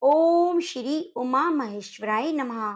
ओम श्री उमा महेश्वराय नमः।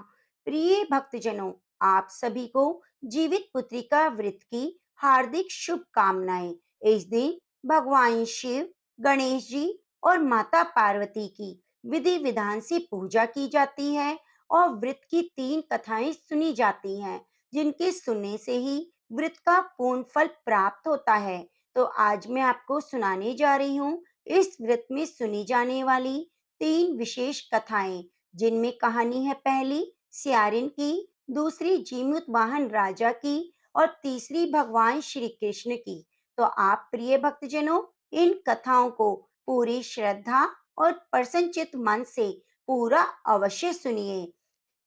प्रिय भक्तजनों, आप सभी को जीवित पुत्रिका व्रत की हार्दिक शुभकामनाएं। इस दिन भगवान शिव, गणेश जी और माता पार्वती की विधि विधान से पूजा की जाती है और व्रत की 3 कथाएं सुनी जाती हैं, जिनके सुनने से ही व्रत का पूर्ण फल प्राप्त होता है। तो आज मैं आपको सुनाने जा रही हूँ इस व्रत में सुनी जाने वाली 3 विशेष कथाएं, जिनमें कहानी है पहली सियारिन की, दूसरी जीमूत वाहन राजा की और तीसरी भगवान श्री कृष्ण की। तो आप प्रिय भक्तजनों, इन कथाओं को पूरी श्रद्धा और प्रसन्नचित्त मन से पूरा अवश्य सुनिए।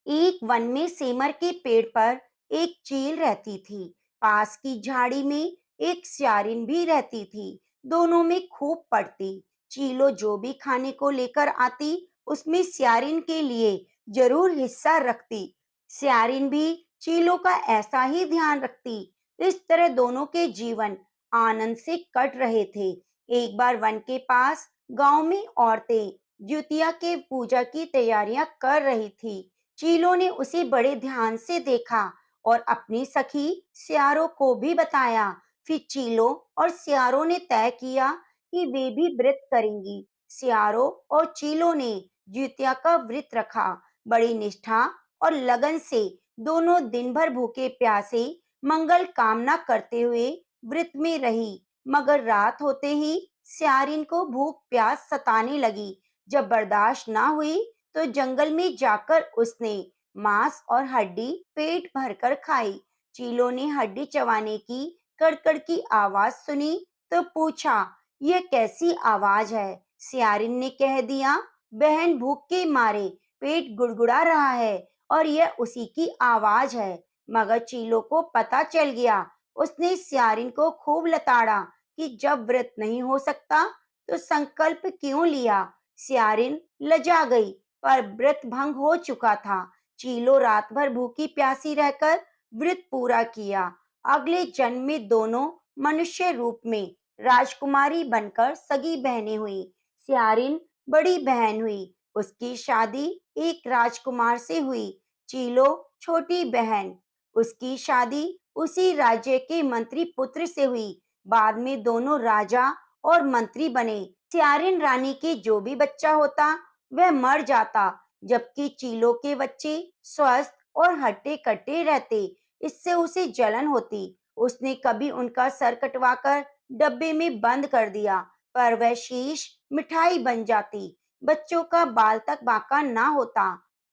एक वन में सेमर के पेड़ पर एक चील रहती थी। पास की झाड़ी में एक सियारिन भी रहती थी। दोनों में खूब पड़ती। चीलो जो भी खाने को लेकर आती, उसमें सियारिन के लिए जरूर हिस्सा रखती। सियारिन भी चीलो का ऐसा ही ध्यान रखती। इस तरह दोनों के जीवन आनंद से कट रहे थे। एक बार वन के पास गांव में औरतें ज्योतिया के पूजा की तैयारियां कर रही थी। चीलों ने उसे बड़े ध्यान से देखा और अपनी सखी सियारों को भी बताया। फिर चीलों और सियारों ने तय किया कि वे भी व्रत करेंगी। सियारों और चीलों ने जितिया का व्रत रखा। बड़ी निष्ठा और लगन से दोनों दिन भर भूखे प्यासे मंगल कामना करते हुए व्रत में रही। मगर रात होते ही सियारिन को भूख प्यास सताने लगी। जब बर्दाश्त ना हुई तो जंगल में जाकर उसने मांस और हड्डी पेट भरकर खाई। चीलों ने हड्डी चबाने की कड़कड़ की आवाज सुनी तो पूछा, यह कैसी आवाज है? सियारिन ने कह दिया, बहन भूख के मारे पेट गुड़गुड़ा रहा है और यह उसी की आवाज है। मगर चीलों को पता चल गया। उसने सियारिन को खूब लताड़ा कि जब व्रत नहीं हो सकता तो संकल्प क्यों लिया। सियारिन लजा गई, पर व्रत भंग हो चुका था। चीलो रात भर भूखी प्यासी रहकर व्रत पूरा किया। अगले जन्म में दोनों मनुष्य रूप में राजकुमारी बनकर सगी बहनें हुई। सियारिन बड़ी बहन हुई। उसकी शादी एक राजकुमार से हुई। चीलो छोटी बहन। उसकी शादी उसी राज्य के मंत्री पुत्र से हुई। बाद में दोनों राजा और मंत्री बने। सियारिन रानी के जो भी बच्चा होता वह मर जाता, जबकि चीलों के बच्चे स्वस्थ और हट्टे कट्टे रहते। इससे उसे जलन होती। उसने कभी उनका सर कटवाकर डब्बे में बंद कर दिया, पर वह शीश मिठाई बन जाती। बच्चों का बाल तक बांका ना होता।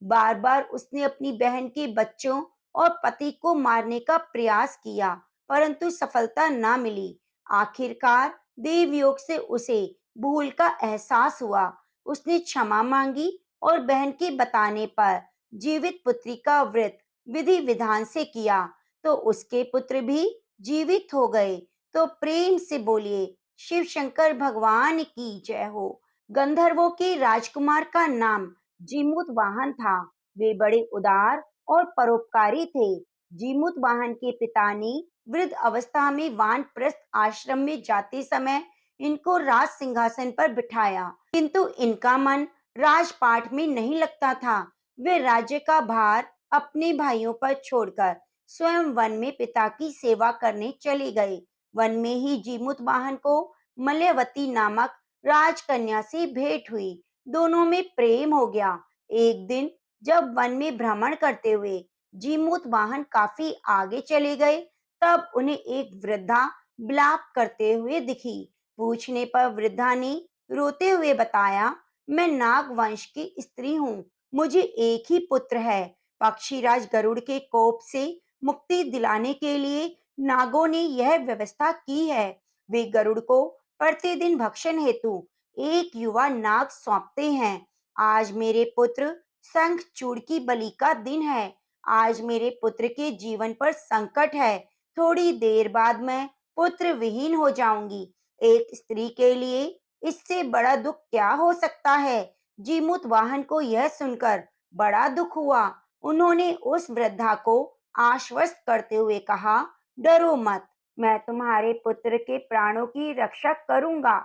बार बार उसने अपनी बहन के बच्चों और पति को मारने का प्रयास किया, परंतु सफलता ना मिली। आखिरकार देवयोग से उसे भूल का एहसास हुआ। उसने क्षमा मांगी और बहन के बताने पर जीवित पुत्री का व्रत विधि विधान से किया, तो उसके पुत्र भी जीवित हो गए। तो प्रेम से बोलिए, शिव शंकर भगवान की जय हो। गंधर्वों के राजकुमार का नाम जीमूत वाहन था। वे बड़े उदार और परोपकारी थे। जीमूत वाहन के पिता ने वृद्ध अवस्था में वानप्रस्थ आश्रम में जाते समय इनको राज सिंहासन पर बिठाया, किंतु इनका मन राजपाट में नहीं लगता था। वे राज्य का भार अपने भाइयों पर छोड़कर स्वयं वन में पिता की सेवा करने चले गए। वन में ही जीमूत वाहन को मलयवती नामक राजकन्या से भेंट हुई। दोनों में प्रेम हो गया। एक दिन जब वन में भ्रमण करते हुए जीमूत वाहन काफी आगे चले गए, तब उन्हें एक वृद्धा विलाप करते हुए दिखी। पूछने पर वृद्धा ने रोते हुए बताया, मैं नाग वंश की स्त्री हूँ। मुझे एक ही पुत्र है। पक्षीराज गरुड़ के कोप से मुक्ति दिलाने के लिए नागों ने यह व्यवस्था की है। वे गरुड़ को प्रतिदिन भक्षण हेतु एक युवा नाग सौंपते हैं। आज मेरे पुत्र शंखचूड़ की बलि का दिन है। आज मेरे पुत्र के जीवन पर संकट है। थोड़ी देर बाद मैं पुत्र विहीन हो जाऊंगी। एक स्त्री के लिए इससे बड़ा दुख क्या हो सकता है? जीमूत वाहन को यह सुनकर बड़ा दुख हुआ। उन्होंने उस वृद्धा को आश्वस्त करते हुए कहा, डरो मत, मैं तुम्हारे पुत्र के प्राणों की रक्षा करूंगा।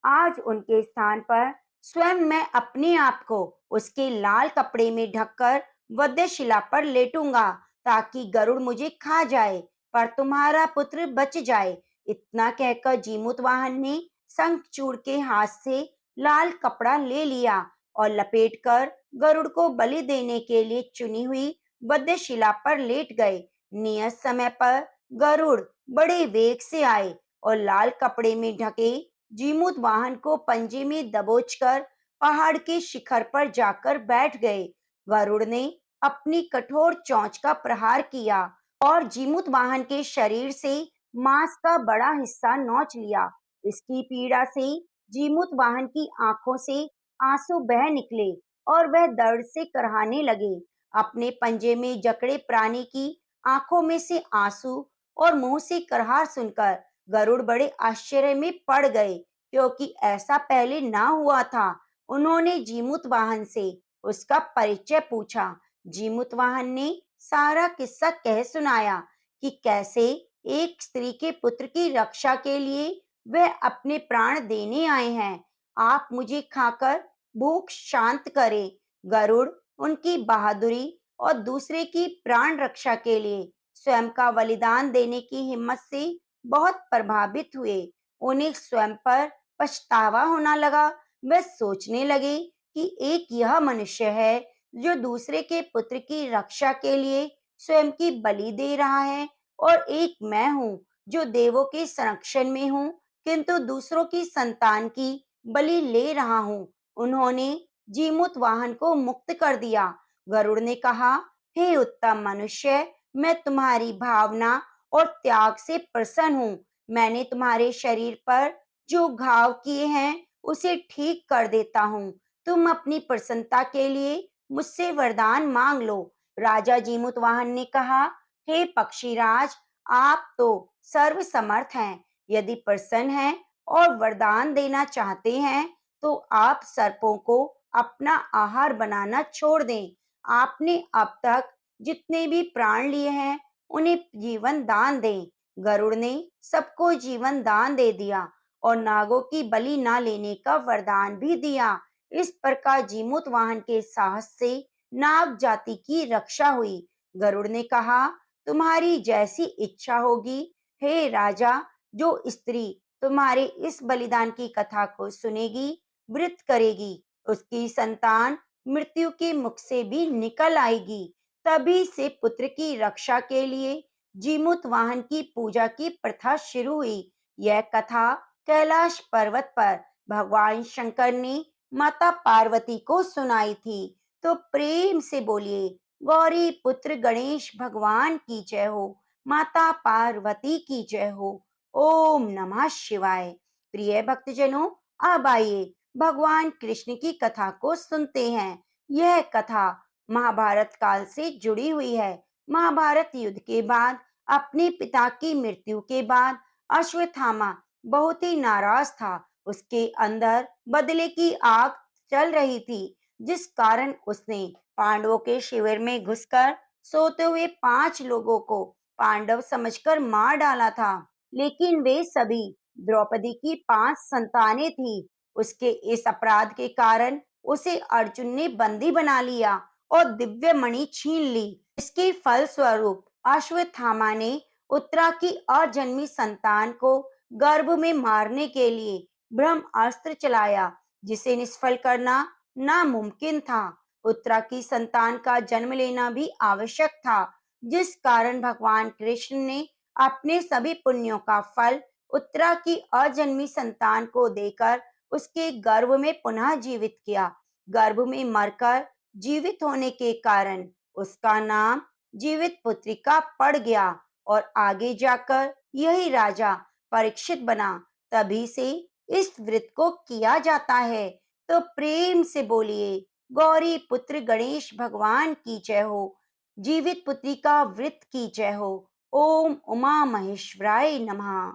आज उनके स्थान पर स्वयं मैं अपने आप को उसके लाल कपड़े में ढककर वध्यशिला पर लेटूंगा, ताकि गरुड़ मुझे खा जाए, पर तुम्हारा पुत्र बच जाए। इतना कहकर जीमूतवाहन ने शंखचूड़ के हाथ से लाल कपड़ा ले लिया और लपेटकर गरुड़ को बलि देने के लिए चुनी हुई वध्यशिला पर लेट गए। नियत समय पर गरुड़ बड़े वेग से आए और लाल कपड़े में ढके जीमूत वाहन को पंजे में दबोचकर पहाड़ के शिखर पर जाकर बैठ गए। गरुड़ ने अपनी कठोर चोंच का प्रहार किया और जीमूत वाहन के शरीर से मांस का बड़ा हिस्सा नोच लिया। इसकी पीड़ा से जीमूत वाहन की आंखों से आंसू बह निकले और वह दर्द से कराहने लगे। अपने पंजे में जकड़े प्राणी की आंखों में से आंसू और मुंह से कराह सुनकर गरुड़ बड़े आश्चर्य में पड़ गए, क्योंकि ऐसा पहले ना हुआ था। उन्होंने जीमूत वाहन से उसका परिचय पूछा। जीमूत वाहन ने सारा किस्सा कह सुनाया कि कैसे एक स्त्री के पुत्र की रक्षा के लिए वह अपने प्राण देने आए हैं। आप मुझे खाकर भूख शांत करें। गरुड़ उनकी बहादुरी और दूसरे की प्राण रक्षा के लिए स्वयं का बलिदान देने की हिम्मत से बहुत प्रभावित हुए। उन्हें स्वयं पर पछतावा होना लगा। वे सोचने लगे कि एक यह मनुष्य है जो दूसरे के पुत्र की रक्षा के लिए स्वयं की बलि दे रहा है, और एक मैं हूँ जो देवों के संरक्षण में हूँ, किंतु दूसरों की संतान की बलि ले रहा हूँ। उन्होंने जीमूत वाहन को मुक्त कर दिया। गरुड़ ने कहा, हे उत्तम मनुष्य, मैं तुम्हारी भावना और त्याग से प्रसन्न हूँ। मैंने तुम्हारे शरीर पर जो घाव किए हैं उसे ठीक कर देता हूँ। तुम अपनी प्रसन्नता के लिए मुझसे वरदान मांग लो। राजा जीमूतवाहन ने कहा, हे पक्षीराज, आप तो सर्वसमर्थ हैं। यदि प्रसन्न हैं और वरदान देना चाहते हैं, तो आप सर्पों को अपना आहार बनाना छोड़ दें। आपने अब तक जितने भी प्राण लिए हैं, उन्हें जीवन दान दें। गरुड़ ने सबको जीवन दान दे दिया और नागों की बलि ना लेने का वरदान भी दिया। इस प्रकार जीमूत वाहन के साहस से नाग जाति की रक्षा हुई। गरुड़ ने कहा, तुम्हारी जैसी इच्छा होगी हे राजा। जो स्त्री तुम्हारे इस बलिदान की कथा को सुनेगी, व्रत करेगी, उसकी संतान मृत्यु के मुख से भी निकल आएगी। तभी से पुत्र की रक्षा के लिए जीमूत वाहन की पूजा की प्रथा शुरू हुई। यह कथा कैलाश पर्वत पर भगवान शंकर ने माता पार्वती को सुनाई थी। तो प्रेम से बोलिए, गौरी पुत्र गणेश भगवान की जय हो, माता पार्वती की जय हो। ओम नमः शिवाय। प्रिय भक्तजनों, अब आइए भगवान कृष्ण की कथा को सुनते हैं। यह कथा महाभारत काल से जुड़ी हुई है। महाभारत युद्ध के बाद अपने पिता की मृत्यु के बाद अश्वत्थामा बहुत ही नाराज था। उसके अंदर बदले की आग चल रही थी, जिस कारण उसने पांडवों के शिविर में घुसकर सोते हुए 5 लोगों को पांडव समझकर मार डाला था। लेकिन वे सभी द्रौपदी की 5 संतानें थी। उसके इस अपराध के कारण उसे अर्जुन ने बंदी बना लिया और दिव्य मणि छीन ली। इसके फलस्वरूप अश्वत्थामा ने उत्तरा की अजन्मी संतान को गर्भ में मारने के लिए ब्रह्मास्त्र चलाया, जिसे निष्फल करना नामुमकिन था। उत्तरा की संतान का जन्म लेना भी आवश्यक था, जिस कारण भगवान कृष्ण ने अपने सभी पुण्यों का फल उत्तरा की अजन्मी संतान को देकर उसके गर्भ में पुनः जीवित किया। गर्भ में मरकर जीवित होने के कारण उसका नाम जीवित पुत्रिका पड़ गया और आगे जाकर यही राजा परीक्षित बना। तभी से इस व्रत को किया जाता है। तो प्रेम से बोलिए, गौरी पुत्र गणेश भगवान की जय हो, जीवित पुत्री का व्रत की जय हो। ओम उमा महेश्वराय नमः।